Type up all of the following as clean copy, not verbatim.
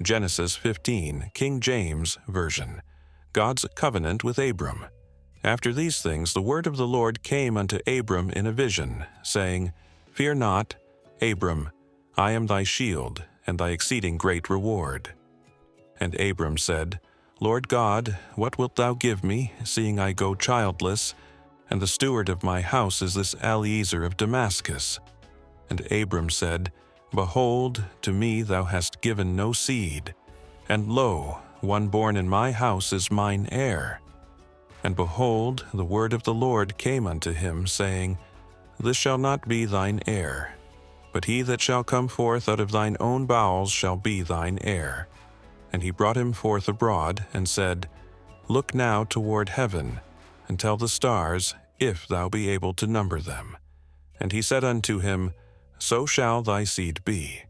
Genesis 15, King James Version. God's covenant with Abram. After these things the word of the Lord came unto Abram in a vision, saying, Fear not, Abram, I am thy shield, and thy exceeding great reward. And Abram said, Lord God, what wilt thou give me, seeing I go childless, and the steward of my house is this Eliezer of Damascus? And Abram said, Behold, to me thou hast given no seed, and lo, one born in my house is mine heir. And behold, the word of the Lord came unto him, saying, This shall not be thine heir, but he that shall come forth out of thine own bowels shall be thine heir. And he brought him forth abroad, and said, Look now toward heaven, and tell the stars, if thou be able to number them. And he said unto him, So shall thy seed be.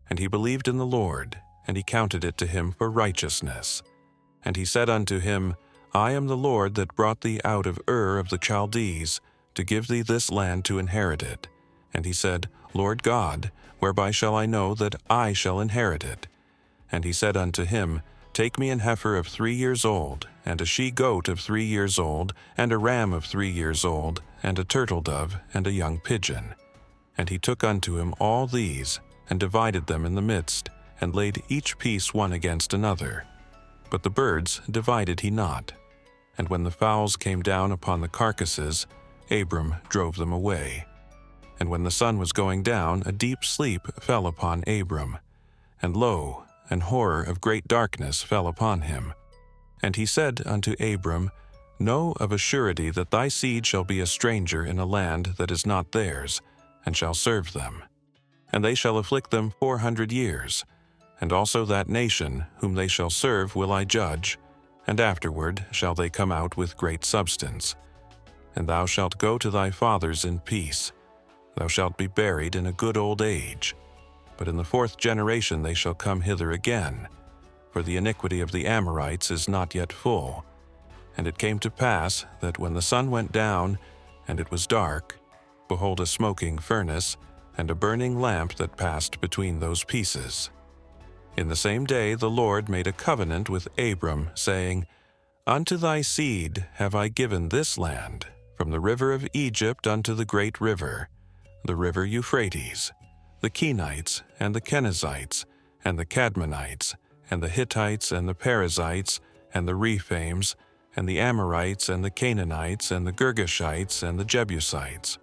And he believed in the Lord, and he counted it to him for righteousness. And he said unto him, I am the Lord that brought thee out of Ur of the Chaldees, to give thee this land to inherit it. And he said, Lord God, whereby shall I know that I shall inherit it? And he said unto him, Take me an heifer of 3 years old, and a she-goat of 3 years old, and a ram of 3 years old, and a turtle-dove, and a young pigeon. And he took unto him all these, and divided them in the midst, and laid each piece one against another. But the birds divided he not. And when the fowls came down upon the carcasses, Abram drove them away. And when the sun was going down, a deep sleep fell upon Abram. And lo, an horror of great darkness fell upon him. And he said unto Abram, Know of a surety that thy seed shall be a stranger in a land that is not theirs, and shall serve them. And they shall afflict them 400 years. And also that nation whom they shall serve will I judge, and afterward shall they come out with great substance. And thou shalt go to thy fathers in peace. Thou shalt be buried in a good old age. But in the 4th generation they shall come hither again, for the iniquity of the Amorites is not yet full. And it came to pass that when the sun went down, and it was dark, behold, a smoking furnace, and a burning lamp that passed between those pieces. In the same day the Lord made a covenant with Abram, saying, Unto thy seed have I given this land, from the river of Egypt unto the great river, the river Euphrates, the Kenites, and the Kenizzites, and the Cadmonites, and the Hittites, and the Perizzites, and the Rephaims, and the Amorites, and the Canaanites, and the Girgashites, and the Jebusites.